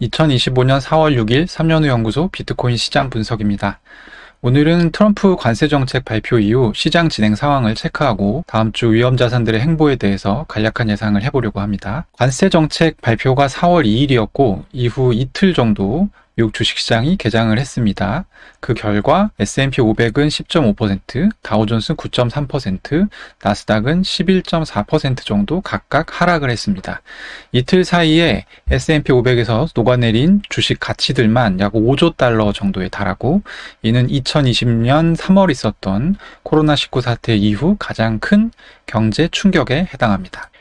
2025년 4월 6일 3년후 연구소 비트코인 시장 분석입니다. 오늘은 트럼프 관세 정책 발표 이후 시장 진행 상황을 체크하고 다음 주 위험 자산들의 행보에 대해서 간략한 예상을 해보려고 합니다. 관세 정책 발표가 4월 2일이었고 이후 이틀 정도 미국 주식시장이 개장을 했습니다. 그 결과 S&P 500은 10.5%, 다우존스 9.3%, 나스닥은 11.4% 정도 각각 하락을 했습니다. 이틀 사이에 S&P 500에서 녹아내린 주식 가치들만 약 5조 달러 정도에 달하고, 이는 2020년 3월 있었던 코로나19 사태 이후 가장 큰 경제 충격에 해당합니다.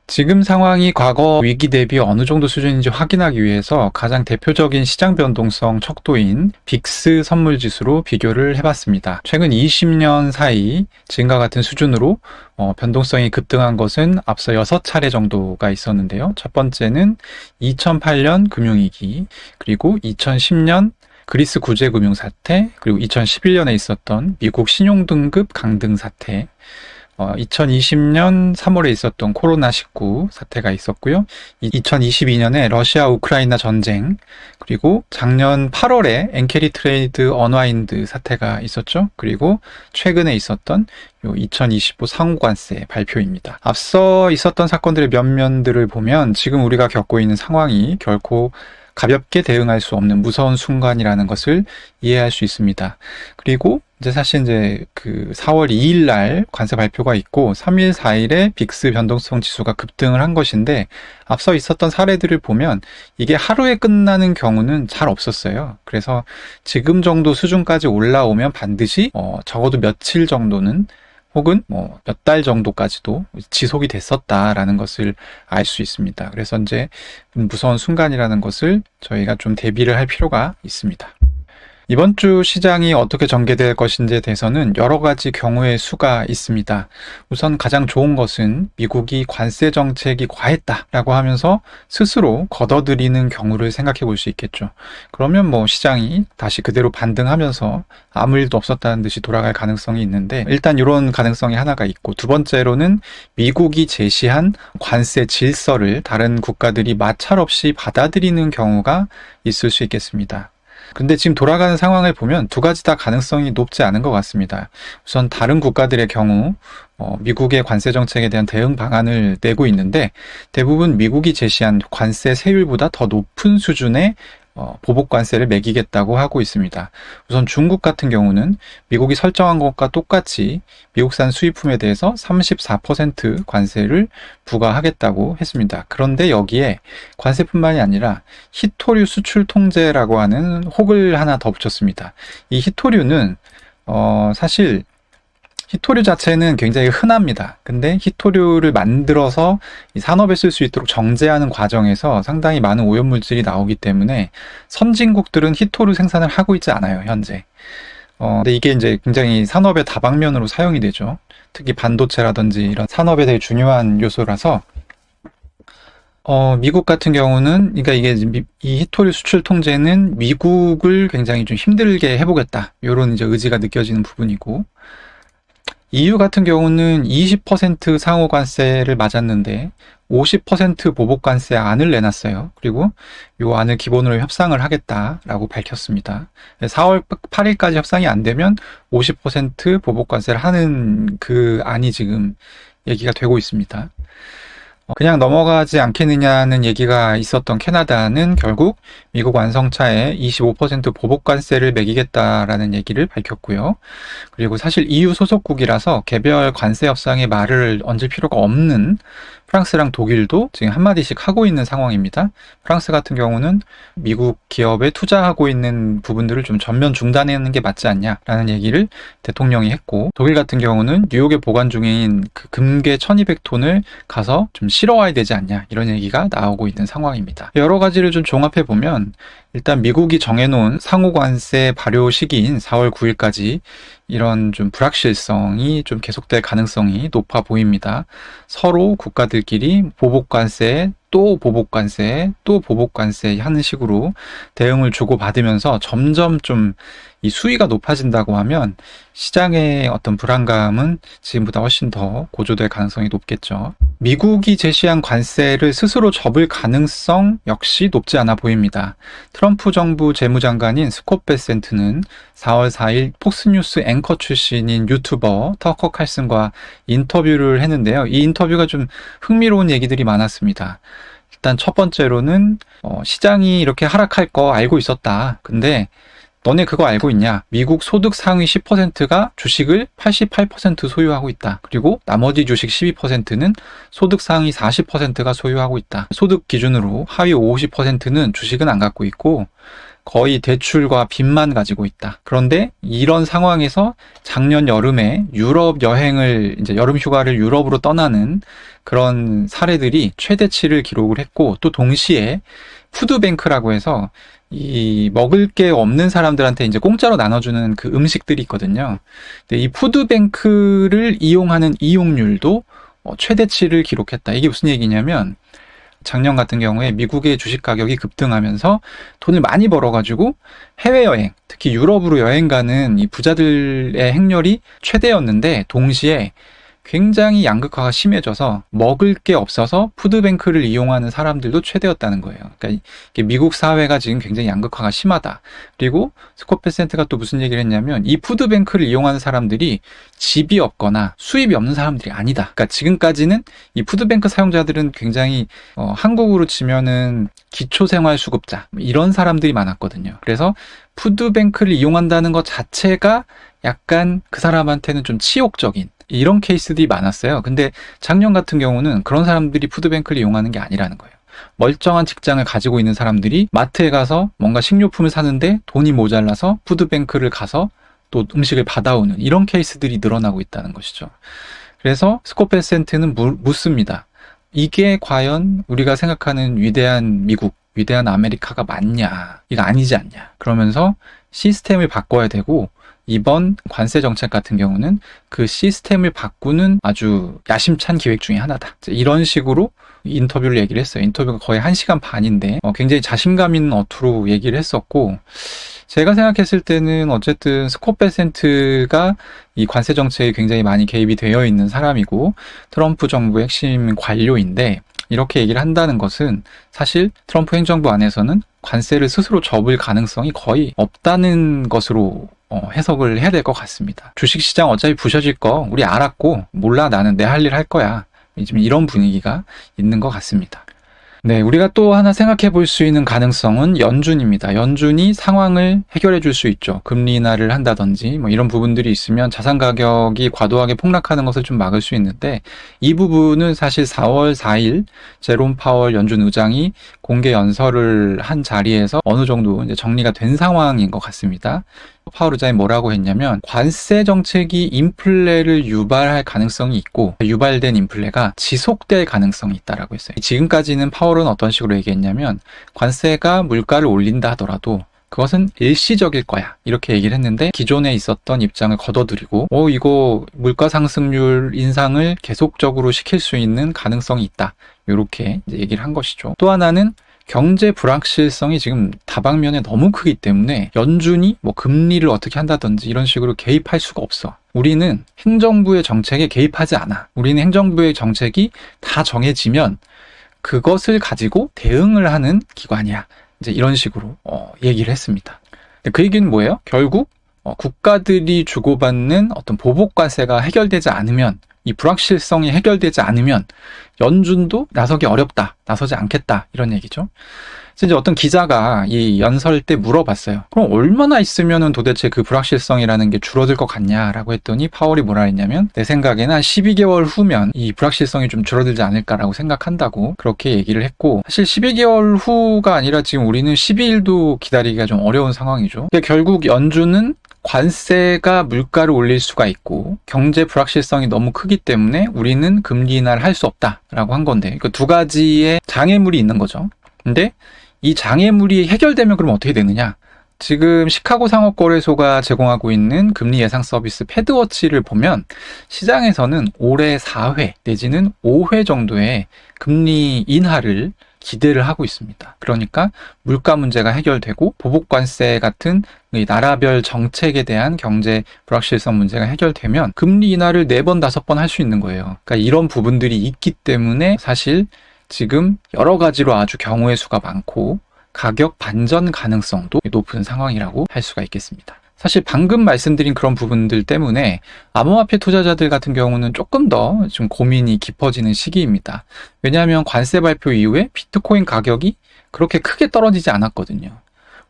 지금 상황이 과거 위기 대비 어느 정도 수준인지 확인하기 위해서 가장 대표적인 시장 변동성 척도인 빅스 선물 지수로 비교를 해봤습니다. 최근 20년 사이 지금과 같은 수준으로 변동성이 급등한 것은 앞서 6차례 정도가 있었는데요. 첫 번째는 2008년 금융위기, 그리고 2010년 그리스 구제금융 사태, 그리고 2011년에 있었던 미국 신용등급 강등 사태, 2020년 3월에 있었던 코로나19 사태가 있었고요. 2022년에 러시아 우크라이나 전쟁, 그리고 작년 8월에 엔캐리 트레이드 언와인드 사태가 있었죠. 그리고 최근에 있었던 2025 상호관세 발표입니다. 앞서 있었던 사건들의 면면들을 보면 지금 우리가 겪고 있는 상황이 결코 가볍게 대응할 수 없는 무서운 순간이라는 것을 이해할 수 있습니다. 그리고 사실 그 4월 2일 날 관세 발표가 있고 3일, 4일에 빅스 변동성 지수가 급등을 한 것인데, 앞서 있었던 사례들을 보면 이게 하루에 끝나는 경우는 잘 없었어요. 그래서 지금 정도 수준까지 올라오면 반드시 적어도 며칠 정도는, 혹은 몇 달 정도까지도 지속이 됐었다라는 것을 알 수 있습니다. 그래서 무서운 순간이라는 것을 저희가 좀 대비를 할 필요가 있습니다. 이번 주 시장이 어떻게 전개될 것인지에 대해서는 여러 가지 경우의 수가 있습니다. 우선 가장 좋은 것은 미국이 관세 정책이 과했다라고 하면서 스스로 걷어들이는 경우를 생각해 볼 수 있겠죠. 그러면 시장이 다시 그대로 반등하면서 아무 일도 없었다는 듯이 돌아갈 가능성이 있는데, 일단 이런 가능성이 하나가 있고, 두 번째로는 미국이 제시한 관세 질서를 다른 국가들이 마찰 없이 받아들이는 경우가 있을 수 있겠습니다. 근데 지금 돌아가는 상황을 보면 두 가지 다 가능성이 높지 않은 것 같습니다. 우선 다른 국가들의 경우 미국의 관세 정책에 대한 대응 방안을 내고 있는데, 대부분 미국이 제시한 관세 세율보다 더 높은 수준의 보복 관세를 매기겠다고 하고 있습니다. 우선 중국 같은 경우는 미국이 설정한 것과 똑같이 미국산 수입품에 대해서 34% 관세를 부과하겠다고 했습니다. 그런데 여기에 관세뿐만이 아니라 희토류 수출 통제라고 하는 혹을 하나 더 붙였습니다. 이 희토류는 사실 희토류 자체는 굉장히 흔합니다. 근데 희토류를 만들어서 산업에 쓸 수 있도록 정제하는 과정에서 상당히 많은 오염물질이 나오기 때문에 선진국들은 희토류 생산을 하고 있지 않아요, 현재. 근데 이게 굉장히 산업의 다방면으로 사용이 되죠. 특히 반도체라든지 이런 산업에 되게 중요한 요소라서, 미국 같은 경우는, 그러니까 이 희토류 수출 통제는 미국을 굉장히 좀 힘들게 해보겠다, 이런 의지가 느껴지는 부분이고, EU 같은 경우는 20% 상호 관세를 맞았는데 50% 보복 관세 안을 내놨어요. 그리고 이 안을 기본으로 협상을 하겠다라고 밝혔습니다. 4월 8일까지 협상이 안 되면 50% 보복 관세를 하는 그 안이 지금 얘기가 되고 있습니다. 그냥 넘어가지 않겠느냐는 얘기가 있었던 캐나다는 결국 미국 완성차에 25% 보복 관세를 매기겠다라는 얘기를 밝혔고요. 그리고 사실 EU 소속국이라서 개별 관세 협상에 말을 얹을 필요가 없는 프랑스랑 독일도 지금 한마디씩 하고 있는 상황입니다. 프랑스 같은 경우는 미국 기업에 투자하고 있는 부분들을 좀 전면 중단하는 게 맞지 않냐라는 얘기를 대통령이 했고, 독일 같은 경우는 뉴욕에 보관 중인 그 금괴 1200톤을 가서 좀 실어와야 되지 않냐, 이런 얘기가 나오고 있는 상황입니다. 여러 가지를 좀 종합해 보면 일단 미국이 정해놓은 상호관세 발효 시기인 4월 9일까지 이런 좀 불확실성이 좀 계속될 가능성이 높아 보입니다. 서로 국가들끼리 보복관세, 또 보복관세, 또 보복관세 하는 식으로 대응을 주고받으면서 점점 좀 이 수위가 높아진다고 하면 시장의 어떤 불안감은 지금보다 훨씬 더 고조될 가능성이 높겠죠. 미국이 제시한 관세를 스스로 접을 가능성 역시 높지 않아 보입니다. 트럼프 정부 재무장관인 스콧 베센트는 4월 4일 폭스뉴스 앵커 출신인 유튜버 터커 칼슨과 인터뷰를 했는데요. 이 인터뷰가 좀 흥미로운 얘기들이 많았습니다. 일단 첫 번째로는 시장이 이렇게 하락할 거 알고 있었다. 근데 너네 그거 알고 있냐? 미국 소득 상위 10%가 주식을 88% 소유하고 있다. 그리고 나머지 주식 12%는 소득 상위 40%가 소유하고 있다. 소득 기준으로 하위 50%는 주식은 안 갖고 있고 거의 대출과 빚만 가지고 있다. 그런데 이런 상황에서 작년 여름에 유럽 여행을 이제 여름 휴가를 유럽으로 떠나는 그런 사례들이 최대치를 기록을 했고 또 동시에 푸드뱅크라고 해서 이 먹을 게 없는 사람들한테 이제 공짜로 나눠주는 그 음식들이 있거든요. 근데 이 푸드뱅크를 이용하는 이용률도 최대치를 기록했다. 이게 무슨 얘기냐면 작년 같은 경우에 미국의 주식 가격이 급등하면서 돈을 많이 벌어가지고 해외여행, 특히 유럽으로 여행 가는 이 부자들의 행렬이 최대였는데 동시에 굉장히 양극화가 심해져서 먹을 게 없어서 푸드뱅크를 이용하는 사람들도 최대였다는 거예요. 그러니까 이게 미국 사회가 지금 굉장히 양극화가 심하다. 그리고 스콧 베센트가 또 무슨 얘기를 했냐면 이 푸드뱅크를 이용하는 사람들이 집이 없거나 수입이 없는 사람들이 아니다. 그러니까 지금까지는 이 푸드뱅크 사용자들은 굉장히 한국으로 치면은 기초생활수급자 이런 사람들이 많았거든요. 그래서 푸드뱅크를 이용한다는 것 자체가 약간 그 사람한테는 좀 치욕적인 이런 케이스들이 많았어요. 근데 작년 같은 경우는 그런 사람들이 푸드뱅크를 이용하는 게 아니라는 거예요. 멀쩡한 직장을 가지고 있는 사람들이 마트에 가서 뭔가 식료품을 사는데 돈이 모자라서 푸드뱅크를 가서 또 음식을 받아오는 이런 케이스들이 늘어나고 있다는 것이죠. 그래서 스콧 베센트는 묻습니다. 이게 과연 우리가 생각하는 위대한 미국, 위대한 아메리카가 맞냐? 이거 아니지 않냐? 그러면서 시스템을 바꿔야 되고 이번 관세 정책 같은 경우는 그 시스템을 바꾸는 아주 야심찬 기획 중에 하나다. 이런 식으로 인터뷰를 얘기를 했어요. 인터뷰가 거의 1시간 반인데 굉장히 자신감 있는 어투로 얘기를 했었고 제가 생각했을 때는 어쨌든 스콧 베센트가 이 관세 정책에 굉장히 많이 개입이 되어 있는 사람이고 트럼프 정부의 핵심 관료인데 이렇게 얘기를 한다는 것은 사실 트럼프 행정부 안에서는 관세를 스스로 접을 가능성이 거의 없다는 것으로 해석을 해야 될 것 같습니다. 주식시장 어차피 부셔질 거 우리 알았고 몰라 나는 내 할 일 할 거야. 지금 이런 분위기가 있는 것 같습니다. 네, 우리가 또 하나 생각해 볼 수 있는 가능성은 연준입니다. 연준이 상황을 해결해 줄 수 있죠. 금리 인하를 한다든지 뭐 이런 부분들이 있으면 자산 가격이 과도하게 폭락하는 것을 좀 막을 수 있는데 이 부분은 사실 4월 4일 제롬 파월 연준 의장이 공개 연설을 한 자리에서 어느 정도 이제 정리가 된 상황인 것 같습니다. 파월 의장이 뭐라고 했냐면 관세 정책이 인플레를 유발할 가능성이 있고 유발된 인플레가 지속될 가능성이 있다라고 했어요. 지금까지는 파월은 어떤 식으로 얘기했냐면 관세가 물가를 올린다 하더라도 그것은 일시적일 거야 이렇게 얘기를 했는데 기존에 있었던 입장을 걷어들이고 이거 물가 상승률 인상을 계속적으로 시킬 수 있는 가능성이 있다 이렇게 이제 얘기를 한 것이죠. 또 하나는 경제 불확실성이 지금 다방면에 너무 크기 때문에 연준이 뭐 금리를 어떻게 한다든지 이런 식으로 개입할 수가 없어. 우리는 행정부의 정책에 개입하지 않아. 우리는 행정부의 정책이 다 정해지면 그것을 가지고 대응을 하는 기관이야. 이제 이런 식으로 얘기를 했습니다. 그 얘기는 뭐예요? 결국 국가들이 주고받는 어떤 보복관세가 해결되지 않으면 이 불확실성이 해결되지 않으면 연준도 나서기 어렵다, 나서지 않겠다 이런 얘기죠. 그래서 이제 어떤 기자가 이 연설 때 물어봤어요. 그럼 얼마나 있으면은 도대체 그 불확실성이라는 게 줄어들 것 같냐라고 했더니 파월이 뭐라 했냐면 내 생각에는 한 12개월 후면 이 불확실성이 좀 줄어들지 않을까라고 생각한다고 그렇게 얘기를 했고 사실 12개월 후가 아니라 지금 우리는 12일도 기다리기가 좀 어려운 상황이죠. 그러니까 결국 연준은 관세가 물가를 올릴 수가 있고 경제 불확실성이 너무 크기 때문에 우리는 금리 인하를 할 수 없다라고 한 건데 그 두 가지의 장애물이 있는 거죠. 근데 이 장애물이 해결되면 그럼 어떻게 되느냐? 지금 시카고 상업거래소가 제공하고 있는 금리 예상 서비스 패드워치를 보면 시장에서는 올해 4회 내지는 5회 정도의 금리 인하를 기대를 하고 있습니다. 그러니까 물가 문제가 해결되고 보복관세 같은 이 나라별 정책에 대한 경제 불확실성 문제가 해결되면 금리 인하를 4번, 5번 할 수 있는 거예요. 그러니까 이런 부분들이 있기 때문에 사실 지금 여러 가지로 아주 경우의 수가 많고 가격 반전 가능성도 높은 상황이라고 할 수가 있겠습니다. 사실 방금 말씀드린 그런 부분들 때문에 암호화폐 투자자들 같은 경우는 조금 더 좀 고민이 깊어지는 시기입니다. 왜냐하면 관세 발표 이후에 비트코인 가격이 그렇게 크게 떨어지지 않았거든요.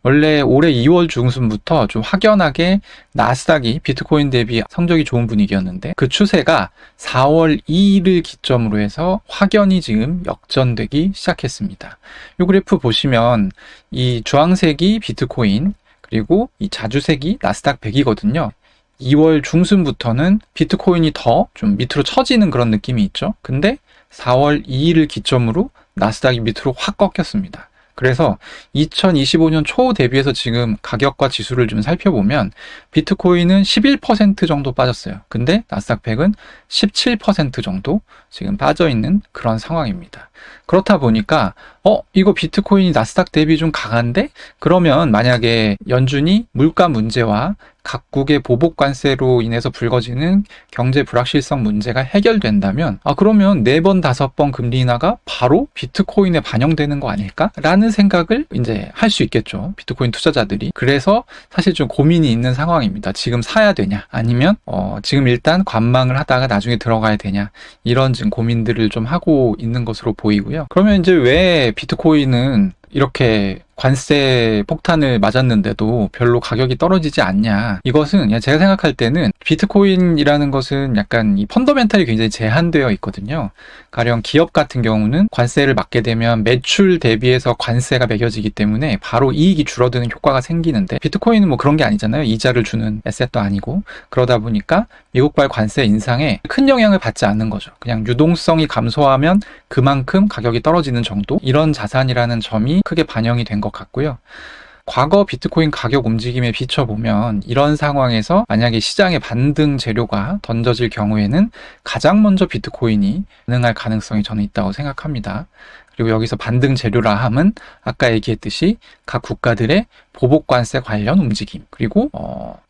원래 올해 2월 중순부터 좀 확연하게 나스닥이 비트코인 대비 성적이 좋은 분위기였는데 그 추세가 4월 2일을 기점으로 해서 확연히 지금 역전되기 시작했습니다. 이 그래프 보시면 이 주황색이 비트코인 그리고 이 자주색이 나스닥 100이거든요. 2월 중순부터는 비트코인이 더 좀 밑으로 처지는 그런 느낌이 있죠. 근데 4월 2일을 기점으로 나스닥이 밑으로 확 꺾였습니다. 그래서 2025년 초 대비해서 지금 가격과 지수를 좀 살펴보면 비트코인은 11% 정도 빠졌어요. 근데 나스닥 100은 17% 정도 지금 빠져있는 그런 상황입니다. 그렇다 보니까 이거 비트코인이 나스닥 대비 좀 강한데? 그러면 만약에 연준이 물가 문제와 각국의 보복 관세로 인해서 불거지는 경제 불확실성 문제가 해결된다면 그러면 4번, 5번 금리 인하가 바로 비트코인에 반영되는 거 아닐까? 라는 생각을 이제 할 수 있겠죠. 비트코인 투자자들이. 그래서 사실 좀 고민이 있는 상황입니다. 지금 사야 되냐? 아니면 지금 일단 관망을 하다가 나중에 들어가야 되냐? 이런 지금 고민들을 좀 하고 있는 것으로 보이고요. 그러면 이제 왜 비트코인은 이렇게 관세 폭탄을 맞았는데도 별로 가격이 떨어지지 않냐. 이것은 제가 생각할 때는 비트코인이라는 것은 약간 이 펀더멘탈이 굉장히 제한되어 있거든요. 가령 기업 같은 경우는 관세를 맞게 되면 매출 대비해서 관세가 매겨지기 때문에 바로 이익이 줄어드는 효과가 생기는데 비트코인은 뭐 그런 게 아니잖아요. 이자를 주는 에셋도 아니고. 그러다 보니까 미국발 관세 인상에 큰 영향을 받지 않는 거죠. 그냥 유동성이 감소하면 그만큼 가격이 떨어지는 정도? 이런 자산이라는 점이 크게 반영이 된 것 같고요. 과거 비트코인 가격 움직임에 비춰보면 이런 상황에서 만약에 시장에 반등 재료가 던져질 경우에는 가장 먼저 비트코인이 반응할 가능성이 저는 있다고 생각합니다. 그리고 여기서 반등 재료라 함은 아까 얘기했듯이 각 국가들의 보복 관세 관련 움직임, 그리고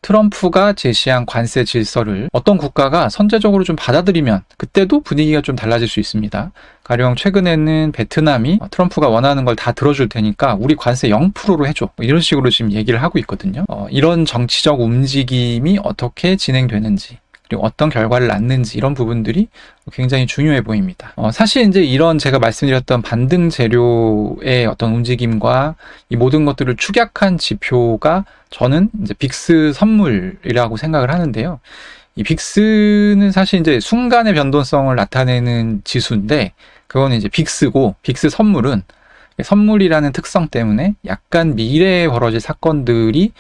트럼프가 제시한 관세 질서를 어떤 국가가 선제적으로 좀 받아들이면 그때도 분위기가 좀 달라질 수 있습니다. 가령 최근에는 베트남이 트럼프가 원하는 걸 다 들어줄 테니까 우리 관세 0%로 해줘, 이런 식으로 지금 얘기를 하고 있거든요. 이런 정치적 움직임이 어떻게 진행되는지, 그리고 어떤 결과를 낳는지, 이런 부분들이 굉장히 중요해 보입니다. 사실 이제 이런 제가 말씀드렸던 반등 재료의 어떤 움직임과 이 모든 것들을 축약한 지표가 저는 이제 빅스 선물이라고 생각을 하는데요. 이 빅스는 사실 이제 순간의 변동성을 나타내는 지수인데 그거는 이제 빅스고, 빅스 선물은 선물이라는 특성 때문에 약간 미래에 벌어질 사건들이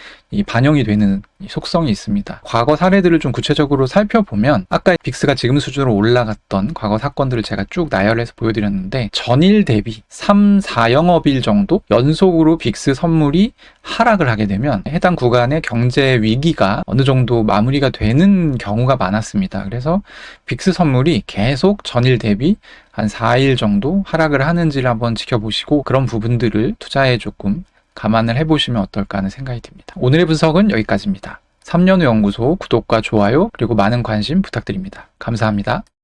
반영이 되는 속성이 있습니다. 과거 사례들을 좀 구체적으로 살펴보면 아까 빅스가 지금 수준으로 올라갔던 과거 사건들을 제가 쭉 나열해서 보여드렸는데 전일 대비 3, 4영업일 정도 연속으로 빅스 선물이 하락을 하게 되면 해당 구간의 경제 위기가 어느 정도 마무리가 되는 경우가 많았습니다. 그래서 빅스 선물이 계속 전일 대비 한 4일 정도 하락을 하는지를 한번 지켜보시고 그런 부분들을 투자에 조금 감안을 해보시면 어떨까 하는 생각이 듭니다. 오늘의 분석은 여기까지입니다. 3년후 연구소 구독과 좋아요 그리고 많은 관심 부탁드립니다. 감사합니다.